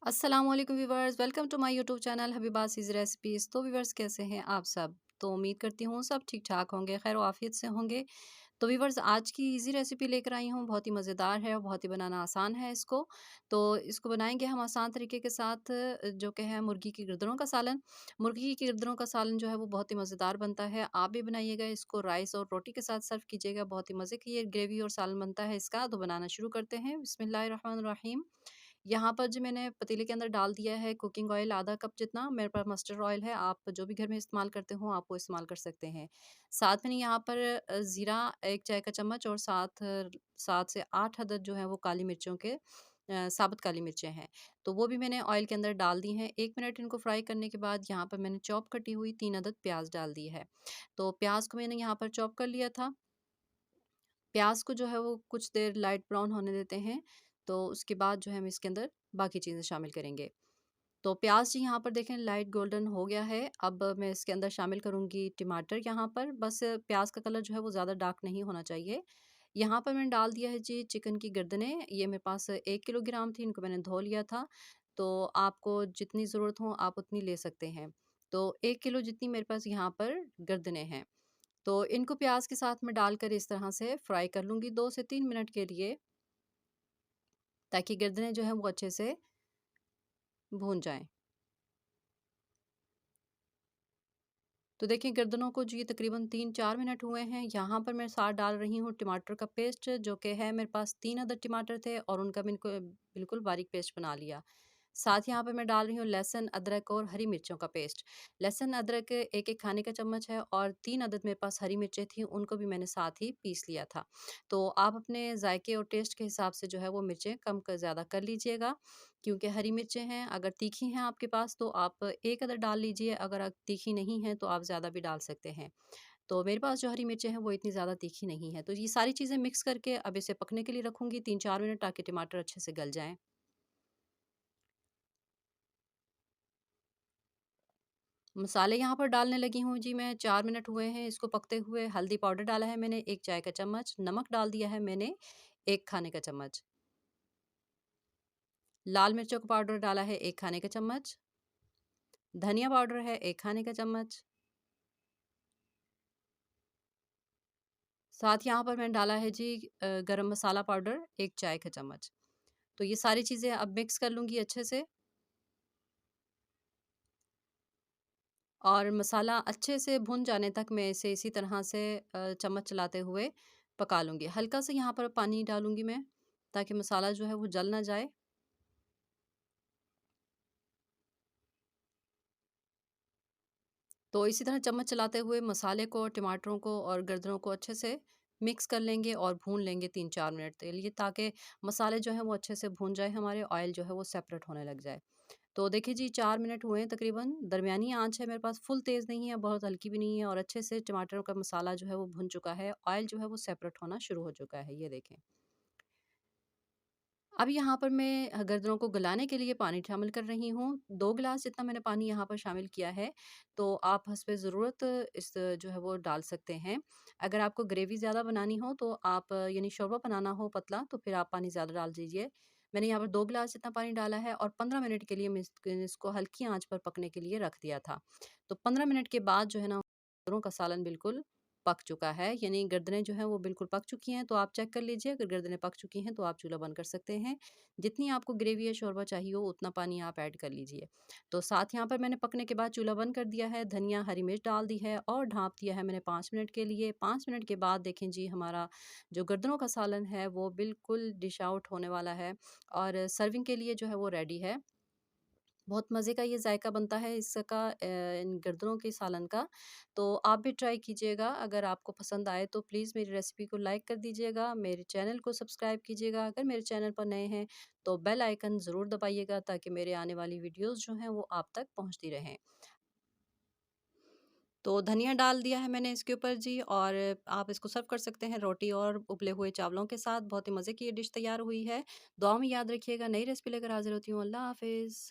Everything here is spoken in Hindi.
अस्सलाम वालेकुम viewers, welcome to my YouTube channel Habibasi's recipes. तो व्यूवर्स, कैसे हैं आप सब? तो उम्मीद करती हूँ सब ठीक ठाक होंगे, खैर आफियत से होंगे। तो व्यूवर्स, आज की इजी रेसिपी लेकर आई हूँ, बहुत ही मज़ेदार है और बहुत ही बनाना आसान है इसको। तो इसको बनाएंगे हम आसान तरीके के साथ, जो कि है मुर्गी की गर्दनों का सालन। मुर्गी की गर्दनों का सालन जो है वो बहुत ही मज़ेदार बनता है। आप भी बनाइएगा, इसको राइस और रोटी के साथ सर्व कीजिएगा, बहुत ही मज़े की ये ग्रेवी और सालन बनता है इसका। तो बनाना शुरू करते हैं। बिस्मिल्लाहिर्रहमानिर्रहीम। यहाँ पर जो मैंने पतीले के अंदर डाल दिया है कुकिंग ऑयल, आधा कप जितना। मेरे पास मस्टर्ड ऑयल है, आप जो भी घर में इस्तेमाल करते हो आप वो इस्तेमाल कर सकते हैं। साथ में यहाँ पर ज़ीरा 1 चाय का चम्मच और साथ 7 से 8 अदद जो है वो काली मिर्चों के साबुत काली मिर्चें हैं। तो वो भी मैंने ऑयल के अंदर डाल दी हैं। 1 मिनट इनको फ्राई करने के बाद यहाँ पर मैंने चॉप कटी हुई 3 अदद प्याज़ डाल दी है। तो प्याज़ को मैंने यहाँ पर चॉप कर लिया था। प्याज़ को जो है वो कुछ देर लाइट ब्राउन होने देते हैं। तो उसके बाद जो है हम इसके अंदर बाकी चीज़ें शामिल करेंगे। तो प्याज़ जी यहाँ पर देखें लाइट गोल्डन हो गया है। अब मैं इसके अंदर शामिल करूँगी टमाटर यहाँ पर। बस प्याज़ का कलर जो है वो ज़्यादा डार्क नहीं होना चाहिए। यहाँ पर मैंने डाल दिया है जी चिकन की गर्दनें। ये मेरे पास 1 किलोग्राम थी, इनको मैंने धो लिया था। तो आपको जितनी ज़रूरत हो आप उतनी ले सकते हैं। तो 1 किलो जितनी मेरे पास यहाँ पर गर्दनें हैं। तो इनको प्याज के साथ में डालकर इस तरह से फ्राई कर लूँगी 2 से 3 मिनट के लिए, ताकि गर्दनें जो हैं वो अच्छे से भून जाएँ। तो देखिए गर्दनों को जी तकरीबन 3-4 मिनट हुए हैं। यहाँ पर मैं साथ डाल रही हूँ टमाटर का पेस्ट, जो कि है मेरे पास 3 अदद टमाटर थे और उनका मैंने को बिल्कुल बारीक पेस्ट बना लिया। साथ यहाँ पर मैं डाल रही हूँ लहसुन, अदरक और हरी मिर्चों का पेस्ट। लहसुन, अदरक 1-1 खाने का चम्मच है और 3 अदद मेरे पास हरी मिर्चें थी, उनको भी मैंने साथ ही पीस लिया था। तो आप अपने जायके और टेस्ट के हिसाब से जो है वो मिर्चें कम कर ज़्यादा कर लीजिएगा। क्योंकि हरी मिर्चें हैं, अगर तीखी हैं आपके पास तो आप 1 अदद डाल लीजिए, अगर तीखी नहीं हैं तो आप ज़्यादा भी डाल सकते हैं। तो मेरे पास जो हरी मिर्चें हैं वो इतनी ज़्यादा तीखी नहीं है। तो ये सारी चीज़ें मिक्स करके अब इसे पकने के लिए रखूँगी 3-4 मिनट, ताकि टमाटर अच्छे से गल जाएँ। मसाले यहाँ पर डालने लगी हूँ जी मैं, 4 मिनट हुए हैं इसको पकते हुए। हल्दी पाउडर डाला है मैंने 1 चाय का चम्मच, नमक डाल दिया है मैंने 1 खाने का चम्मच, लाल मिर्चों का पाउडर डाला है 1 खाने का चम्मच, धनिया पाउडर है 1 खाने का चम्मच, साथ यहाँ पर मैंने डाला है जी गरम मसाला पाउडर 1 चाय का चम्मच। तो ये सारी चीज़ें अब मिक्स कर लूँगी अच्छे से और मसाला अच्छे से भुन जाने तक मैं इसे इसी तरह से चम्मच चलाते हुए पका लूँगी। हल्का सा यहाँ पर पानी डालूँगी मैं, ताकि मसाला जो है वो जल ना जाए। तो इसी तरह चम्मच चलाते हुए मसाले को, टमाटरों को और गर्दनों को अच्छे से मिक्स कर लेंगे और भून लेंगे 3-4 मिनट के लिए, ताकि मसाले जो हैं वो अच्छे से भून जाए, हमारे ऑयल जो है वो सेपरेट होने लग जाए। तो देखिए जी 4 मिनट हुए हैं तकरीबन, दरमियानी आँच है मेरे पास, फुल तेज़ नहीं है, बहुत हल्की भी नहीं है और अच्छे से टमाटरों का मसाला जो है वो भुन चुका है, ऑयल जो है वो सेपरेट होना शुरू हो चुका है, ये देखें। अब यहाँ पर मैं गर्दनों को गलाने के लिए पानी शामिल कर रही हूँ। 2 गिलास जितना मैंने पानी यहाँ पर शामिल किया है। तो आप हस्बे ज़रूरत इस जो है वो डाल सकते हैं। अगर आपको ग्रेवी ज़्यादा बनानी हो तो आप यानी शोरबा बनाना हो पतला, तो फिर आप पानी ज़्यादा डाल दीजिए। मैंने यहाँ पर 2 गिलास जितना पानी डाला है और 15 मिनट के लिए मैं इसको हल्की आँच पर पकने के लिए रख दिया था। तो 15 मिनट के बाद जो है ना, गर्दनों का सालन बिल्कुल पक चुका है, यानी गर्दनें जो हैं वो बिल्कुल पक चुकी हैं। तो आप चेक कर लीजिए, अगर गर्दनें पक चुकी हैं तो आप चूल्हा बंद कर सकते हैं। जितनी आपको ग्रेवी या शोरबा चाहिए हो उतना पानी आप ऐड कर लीजिए। तो साथ यहाँ पर मैंने पकने के बाद चूल्हा बंद कर दिया है, धनिया, हरी मिर्च डाल दी है और ढाँप दिया है मैंने 5 मिनट के लिए। 5 मिनट के बाद देखें जी, हमारा जो गर्दनों का सालन है वो बिल्कुल डिश आउट होने वाला है और सर्विंग के लिए जो है वो रेडी है। बहुत मज़े का ये ज़ायका बनता है इसका, इन गर्दनों के सालन का। तो आप भी ट्राई कीजिएगा। अगर आपको पसंद आए तो प्लीज़ मेरी रेसिपी को लाइक कर दीजिएगा, मेरे चैनल को सब्सक्राइब कीजिएगा। अगर मेरे चैनल पर नए हैं तो बेल आइकन ज़रूर दबाइएगा, ताकि मेरे आने वाली वीडियोज़ जो हैं वो आप तक पहुँचती रहें। तो धनिया डाल दिया है मैंने इसके ऊपर जी, और आप इसको सर्व कर सकते हैं रोटी और उबले हुए चावलों के साथ। बहुत ही मज़े की ये डिश तैयार हुई है। दुआ में याद रखिएगा, नई रेसिपी लेकर हाज़िर होती हूँ। अल्लाह हाफ़िज़।